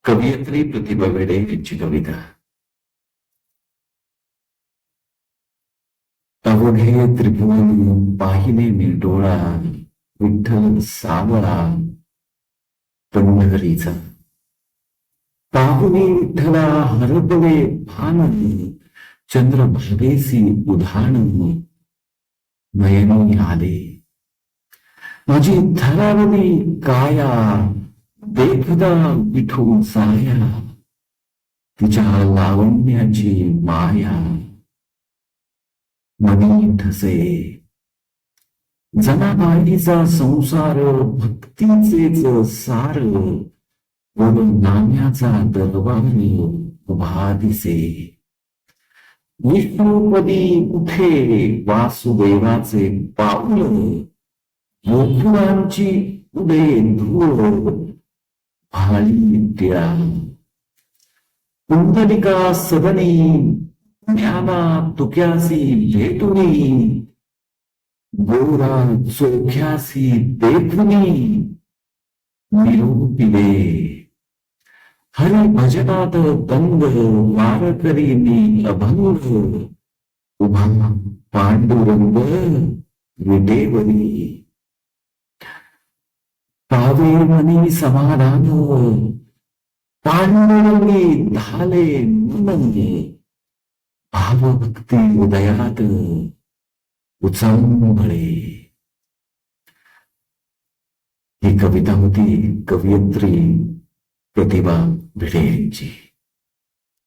कवयित्री प्रतिभा वेडे यांची कविता. अवघे त्रिभुवन पाहिले मी डोळा, विठ्ठल सावळा पंढरीचा. पाहुणे विठ्ठला हरपले भान, चंद्रभागेसी उधाण नयनी आले. माझी धरावली काया, देखदा विठू साया, तिच्या लावण्याची माया मनी ठसे. जनाबाईचा संसार भक्तीचेच सार, बोलून नाम्याचा दरबार उभा दिसे. विष्णुपदी उठे वासुदेवाचे पाऊल, गोकुळांची उदे धूळ भाळी टिळा. कुंडलिका सदनी ज्ञाना तुक्यासी भेटुनी, गोरा चोख्यासी देखुनी निरोपिले. हरी भजनात दंग वारकरी मी अभंग, उभा पांडुरंग विटेवरी. पावे मनी समाधान, पांडुरंगी धाले मन, भावभक्ती उदयात उचंबळे. ही कविता होती कवयित्री प्रतिभा भिडे यांची.